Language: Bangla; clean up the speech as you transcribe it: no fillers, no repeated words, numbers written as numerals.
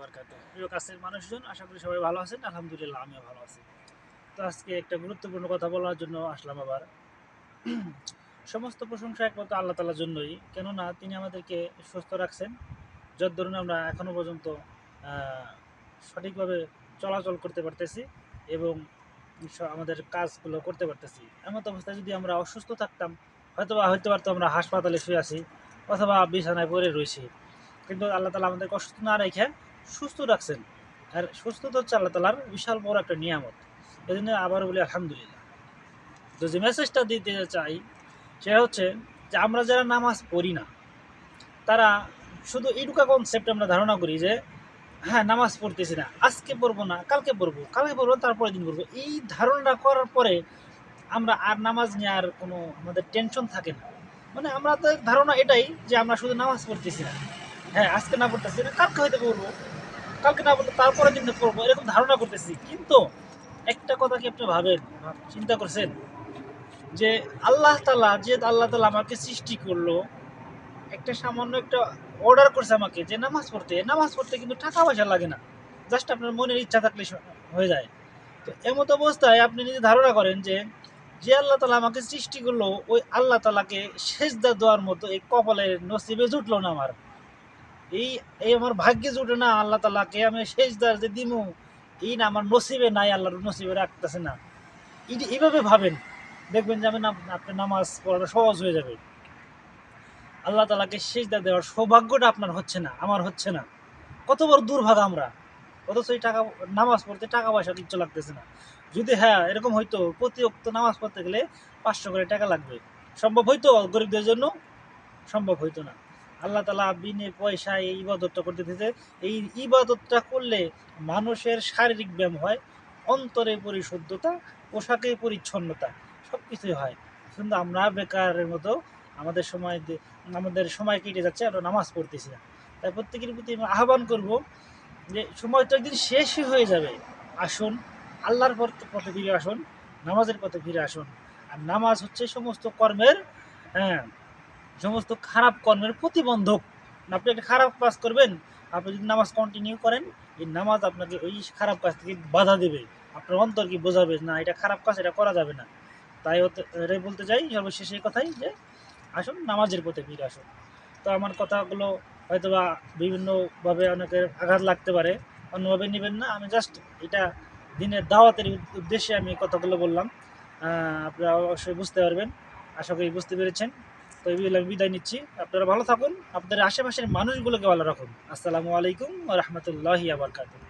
বারাকাতুহু। প্রিয় কাছের মানুষজন, আশা করি সবাই ভালো আছেন। আলহামদুলিল্লাহ আমিও ভালো আছি। তো আজকে একটা গুরুত্বপূর্ণ কথা বলার জন্য আসলাম আবার। সমস্ত প্রশংসা একমাত্র আল্লাহ তাআলার জন্যই। কেননা তিনি আমাদেরকে সুস্থ রাখছেন। যার দরুন আমরা এখনো পর্যন্ত আ সঠিকভাবে চলাচল করতে পারতেছি এবং আমাদের কাজগুলো করতে পারতেছি। এমত অবস্থায় যদি আমরা অসুস্থ থাকতাম, হয়তো পারতো আমরা হাসপাতালে শুয়ে আছি অথবা বিছানায় পড়ে রইছি। কিন্তু আল্লাহ তাআলা আমাদেরকে অসুস্থ না রেখে সুস্থ রাখছেন। আর সুস্থতা হচ্ছে আল্লাহ তাআলার বিশাল বড় একটা নিয়ামত। এজন্য আবারও বলি আলহামদুলিল্লাহ। তো যে মেসেজটা দিতে চাই সেটা হচ্ছে যে আমরা যারা নামাজ পড়ি না, তারা শুধু এইটুকা কনসেপ্ট আমরা ধারণা করি যে হ্যাঁ, নামাজ পড়তেছি না, আজকে পড়বো না, কালকে পড়বো তারপরের দিন পড়বো। এই ধারণাটা করার পরে আমরা আর নামাজ নিয়ে আর কোনো আমাদের টেনশন থাকে না। মানে আমাদের ধারণা এটাই যে আমরা শুধু নামাজ পড়তেছি না। হ্যাঁ, আজকে না পড়তেছি না, কালকে হয়তো পড়বো। কালকে না পড়লে তারপরের দিন পড়বো। এরকম ধারণা করতেছি। কিন্তু একটা কথা কি আপনি ভাবেন, চিন্তা করছেন যে আল্লাহ তাআলা আমাকে সৃষ্টি করলো, একটা সামান্য একটা অর্ডার করছে আমাকে যে নামাজ পড়তে কিন্তু টাকা পয়সা লাগে না। জাস্ট আপনার মনের ইচ্ছা থাকলে হয়ে যায়। তো এমত অবস্থায় আপনি যদি ধারণা করেন যে আল্লাহ তাআলা আমাকে সৃষ্টি করলো, ওই আল্লাহ তাআলাকে সেজদা দেওয়ার মতো এই কপালে নসিবে জুটলো না আমার। এই এই আমার ভাগ্যে জুটে না আল্লাহ তাআলাকে আমি সেজদা যে দিমু, এই না আমার নসিবে নাই, আল্লাহর নসিবে রাখতেছে না। এইভাবে ভাবেন, দেখবেন যে আপনার নামাজ পড়াটা সহজ হয়ে যাবে। আল্লাহ তাআলাকে সিজদা দেওয়ার সৌভাগ্যটা আপনার হচ্ছে না, আমার হচ্ছে না। কত বড় দুর্ভাগা আমরা! অথচ এই নামাজ পড়তে টাকা পয়সা কিচ্ছু লাগতেছে না। যদি হ্যাঁ, এরকম হইতো প্রতি ওয়াক্ত নামাজ পড়তে গেলে ৫০০ করে টাকা লাগবে। সম্ভব হইতো গরিবদের জন্য? সম্ভব হইতো না। আল্লাহ তাআলা বিনে পয়সায় এই ইবাদতটা করতে দিতেছে। এই ইবাদতটা করলে মানুষের শারীরিক ব্যায়াম হয়, অন্তরে পরিশুদ্ধতা, পোশাকে পরিচ্ছন্নতা সবকিছুই হয়। কিন্তু আমরা বেকারের মতো আমাদের আমাদের সময় কেটে যাচ্ছে, আমরা নামাজ পড়তেছি না। তাই প্রত্যেকের প্রতি আমি আহ্বান করব যে সময় তো একদিন শেষই হয়ে যাবে। আসুন আল্লাহর পথে ফিরে আসুন, নামাজের পথে ফিরে আসুন। আর নামাজ হচ্ছে সমস্ত কর্মের, হ্যাঁ, সমস্ত খারাপ কর্মের প্রতিবন্ধক। আপনি একটা খারাপ কাজ করবেন, আপনি যদি নামাজ কন্টিনিউ করেন, এই নামাজ আপনাকে ওই খারাপ কাজ থেকে বাধা দেবে। আপনার অন্তরকে বোঝাবে না এটা খারাপ কাজ, এটা করা যাবে না। তাই এটাই বলতে চাই সর্বশেষ এই কথাই যে আসুন নামাজের পথে ফিরে আসুন। তো আমার কথাগুলো হয়তোবা বিভিন্নভাবে অনেকের আঘাত লাগতে পারে, অন্যভাবে নেবেন না। আমি জাস্ট এটা দিনের দাওয়াতের উদ্দেশ্যে আমি কথাগুলো বললাম। আপনারা অবশ্যই বুঝতে পারবেন। আশা করি বুঝতে পেরেছেন। তো এই বলে আমি বিদায় নিচ্ছি। আপনারা ভালো থাকুন। আপনাদের আশেপাশের মানুষগুলোকে ভালো রাখুন। আসসালামু আলাইকুম ওয়া রাহমাতুল্লাহি ওয়া বারাকাতুহু।